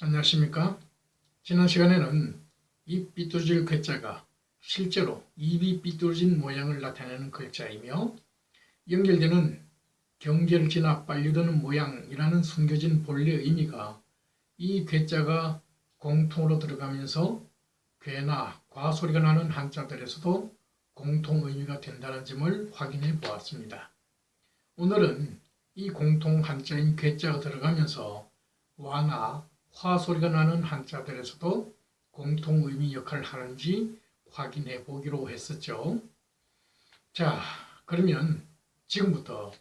안녕하십니까? 지난 시간에는 이 삐뚤어질 글자가 실제로 입이 삐뚤어진 모양을 나타내는 글자이며 연결되는 경계를 지나 빨려드는 모양이라는 숨겨진 본래 의미가 이 괴자가 공통으로 들어가면서 괴나 과소리가 나는 한자들에서도 공통 의미가 된다는 점을 확인해 보았습니다. 오늘은 이 공통 한자인 괴자가 들어가면서 와나 화 소리가 나는 한자들에서도 공통 의미 역할을 하는지 확인해 보기로 했었죠. 자, 그러면 지금부터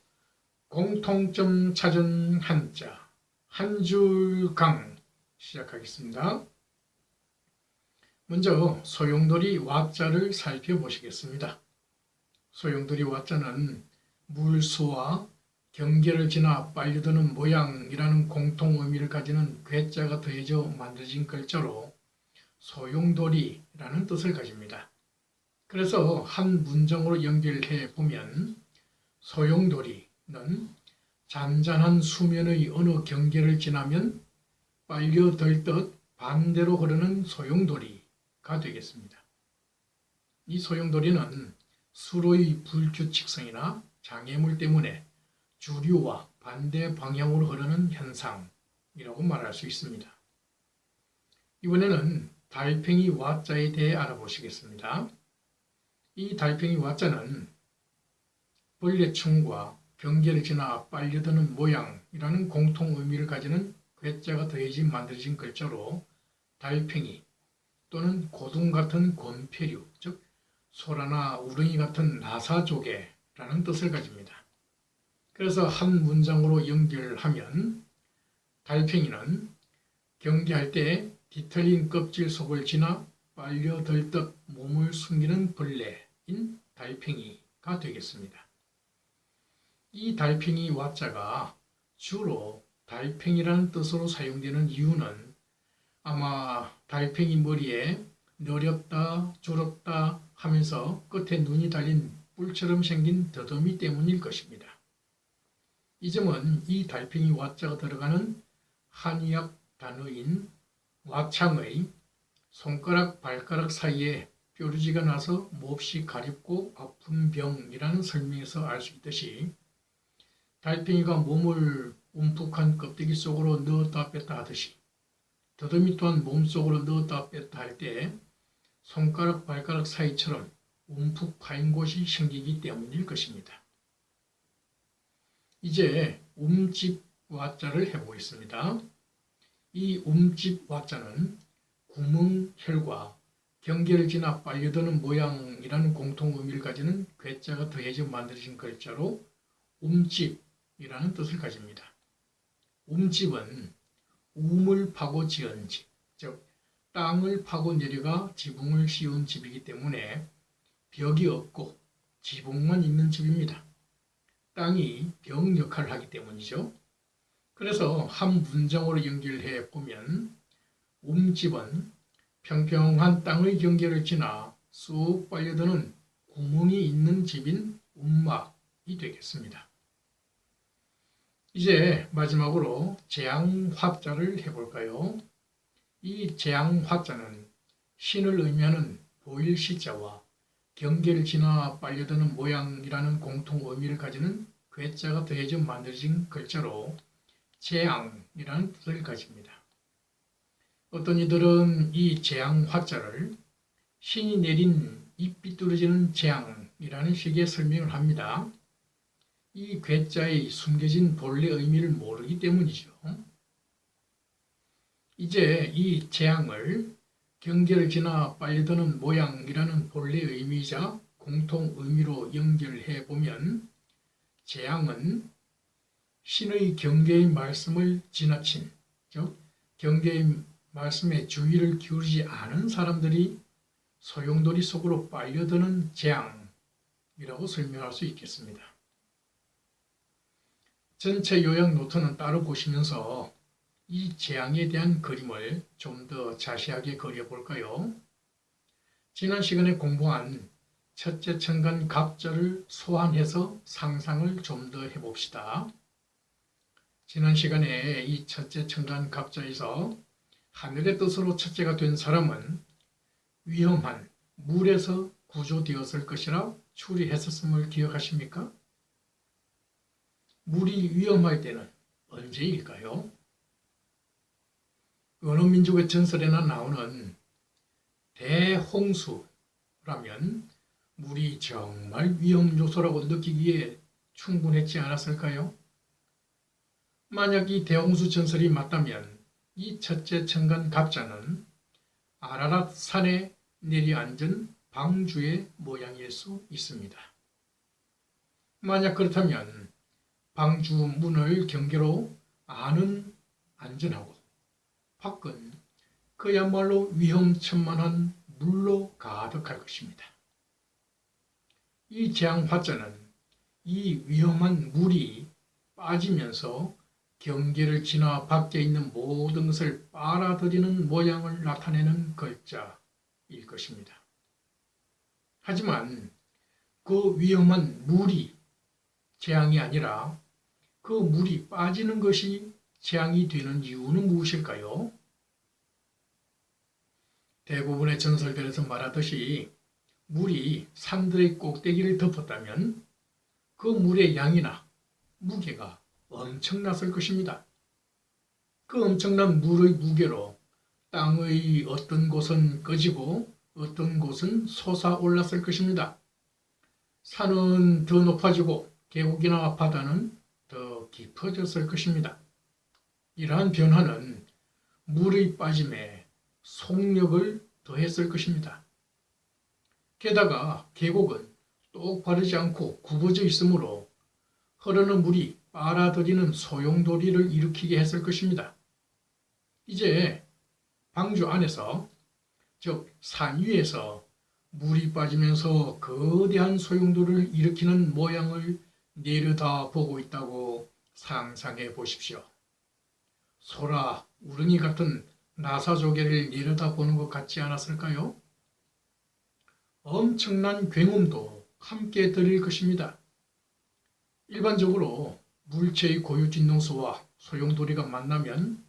공통점 찾은 한자 한 줄 강 시작하겠습니다. 먼저 소용돌이 와자를 살펴보시겠습니다. 소용돌이 와자는 물수와 경계를 지나 빨려드는 모양이라는 공통 의미를 가지는 괴자가 더해져 만들어진 글자로 소용돌이라는 뜻을 가집니다. 그래서 한 문장으로 연결해 보면 소용돌이는 잔잔한 수면의 어느 경계를 지나면 빨려들듯 반대로 흐르는 소용돌이가 되겠습니다. 이 소용돌이는 수로의 불규칙성이나 장애물 때문에 주류와 반대 방향으로 흐르는 현상이라고 말할 수 있습니다. 이번에는 달팽이 와자에 대해 알아보시겠습니다. 이 달팽이 와자는 벌레충과 경계를 지나 빨려드는 모양이라는 공통 의미를 가지는 괴자가 더해진 만들어진 글자로 달팽이 또는 고둥 같은 곤폐류, 즉 소라나 우렁이 같은 나사조개라는 뜻을 가집니다. 그래서 한 문장으로 연결하면 달팽이는 경계할 때 뒤틀린 껍질 속을 지나 빨려들듯 몸을 숨기는 벌레인 달팽이가 되겠습니다. 이 달팽이 와자가 주로 달팽이라는 뜻으로 사용되는 이유는 아마 달팽이 머리에 느렸다 졸었다 하면서 끝에 눈이 달린 뿔처럼 생긴 더듬이 때문일 것입니다. 이 점은 이 달팽이 와자가 들어가는 한의학 단어인 와창의 손가락 발가락 사이에 뾰루지가 나서 몹시 가렵고 아픈 병이라는 설명에서 알 수 있듯이 달팽이가 몸을 움푹한 껍데기 속으로 넣었다 뺐다 하듯이 더듬이 또한 몸속으로 넣었다 뺐다 할 때 손가락 발가락 사이처럼 움푹 파인 곳이 생기기 때문일 것입니다. 이제 움집 와자를 해보겠습니다. 이 움집 와자는 구멍혈과 경계를 지나 빨려드는 모양이라는 공통 의미를 가지는 괴자가 더해져 만들어진 글자로 움집이라는 뜻을 가집니다. 움집은 우물 파고 지은 집, 즉 땅을 파고 내려가 지붕을 씌운 집이기 때문에 벽이 없고 지붕만 있는 집입니다. 땅이 벽 역할을 하기 때문이죠. 그래서 한 문장으로 연결해 보면 움집은 평평한 땅의 경계를 지나 쑥 빨려드는 구멍이 있는 집인 움막이 되겠습니다. 이제 마지막으로 재앙화자를 해볼까요? 이 재앙화자는 신을 의미하는 보일 시자와 경계를 지나 빨려드는 모양이라는 공통 의미를 가지는 괴자가 더해져 만들어진 글자로 재앙이라는 뜻을 가집니다. 어떤 이들은 이 재앙화자를 신이 내린 입 삐뚤어지는 재앙이라는 식의 설명을 합니다. 이 괴자의 숨겨진 본래 의미를 모르기 때문이죠. 이제 이 재앙을 경계를 지나 빨려드는 모양이라는 본래 의미이자 공통 의미로 연결해 보면 재앙은 신의 경계의 말씀을 지나친, 즉 경계의 말씀에 주의를 기울이지 않은 사람들이 소용돌이 속으로 빨려드는 재앙이라고 설명할 수 있겠습니다. 전체 요약 노트는 따로 보시면서 이 재앙에 대한 그림을 좀 더 자세하게 그려볼까요? 지난 시간에 공부한 첫째 천간 갑자를 소환해서 상상을 좀 더 해봅시다. 지난 시간에 이 첫째 천간 갑자에서 하늘의 뜻으로 첫째가 된 사람은 위험한 물에서 구조되었을 것이라 추리했었음을 기억하십니까? 물이 위험할 때는 언제일까요? 어느 민족의 전설에나 나오는 대홍수라면 물이 정말 위험 요소라고 느끼기에 충분했지 않았을까요? 만약 이 대홍수 전설이 맞다면 이 첫째 천간 갑자는 아라랏 산에 내려앉은 방주의 모양일 수 있습니다. 만약 그렇다면 방주 문을 경계로 안은 안전하고 밖은 그야말로 위험천만한 물로 가득할 것입니다. 이 재앙 화자는 이 위험한 물이 빠지면서 경계를 지나 밖에 있는 모든 것을 빨아들이는 모양을 나타내는 글자일 것입니다. 하지만 그 위험한 물이 재앙이 아니라 그 물이 빠지는 것이 재앙이 되는 이유는 무엇일까요? 대부분의 전설들에서 말하듯이 물이 산들의 꼭대기를 덮었다면 그 물의 양이나 무게가 엄청났을 것입니다. 그 엄청난 물의 무게로 땅의 어떤 곳은 꺼지고 어떤 곳은 솟아올랐을 것입니다. 산은 더 높아지고 계곡이나 바다는 더 깊어졌을 것입니다. 이러한 변화는 물의 빠짐에 속력을 더했을 것입니다. 게다가 계곡은 똑바르지 않고 굽어져 있으므로 흐르는 물이 빨아들이는 소용돌이를 일으키게 했을 것입니다. 이제 방주 안에서, 즉 산 위에서 물이 빠지면서 거대한 소용돌이를 일으키는 모양을 내려다보고 있다고 상상해 보십시오. 소라, 우릉이 같은 나사조개를 내려다보는 것 같지 않았을까요? 엄청난 굉음도 함께 들릴 것입니다. 일반적으로 물체의 고유 진동수와 소용돌이가 만나면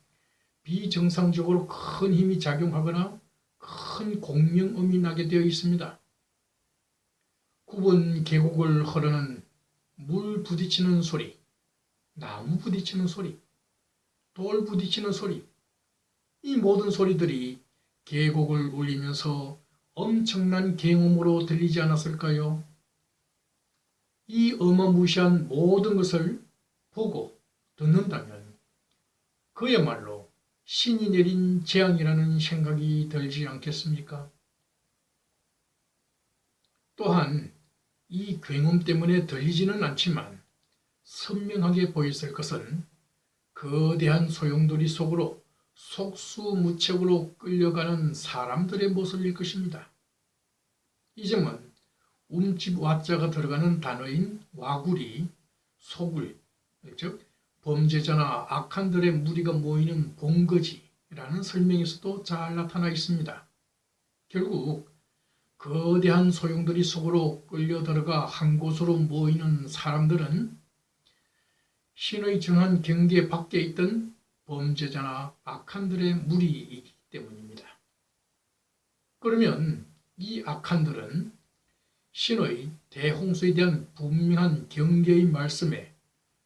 비정상적으로 큰 힘이 작용하거나 큰 공명음이 나게 되어 있습니다. 굽은 계곡을 흐르는 물 부딪히는 소리, 나무 부딪히는 소리, 돌 부딪히는 소리, 이 모든 소리들이 계곡을 울리면서 엄청난 굉음으로 들리지 않았을까요? 이 어마무시한 모든 것을 보고 듣는다면 그야말로 신이 내린 재앙이라는 생각이 들지 않겠습니까? 또한 이 굉음 때문에 들리지는 않지만 선명하게 보였을 것은 거대한 소용돌이 속으로 속수무책으로 끌려가는 사람들의 모습일 것입니다. 이 점은 움집 와자가 들어가는 단어인 와굴이 소굴, 즉 범죄자나 악한들의 무리가 모이는 본거지라는 설명에서도 잘 나타나 있습니다. 결국 거대한 소용돌이 속으로 끌려 들어가 한 곳으로 모이는 사람들은 신의 정한 경계 밖에 있던 범죄자나 악한들의 무리이기 때문입니다. 그러면 이 악한들은 신의 대홍수에 대한 분명한 경계의 말씀에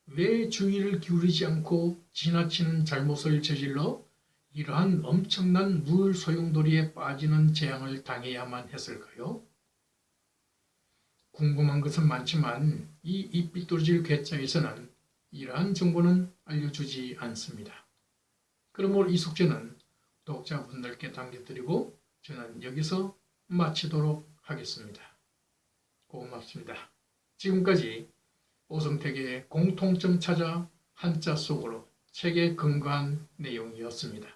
왜 주의를 기울이지 않고 지나치는 잘못을 저질러 이러한 엄청난 물 소용돌이에 빠지는 재앙을 당해야만 했을까요? 궁금한 것은 많지만 이 입비뚤어질 괴짜에서는 이러한 정보는 알려주지 않습니다. 그러므로 이 숙제는 독자분들께 남겨드리고 저는 여기서 마치도록 하겠습니다. 고맙습니다. 지금까지 오성택의 공통점 찾아 한자 속으로 책에 근거한 내용이었습니다.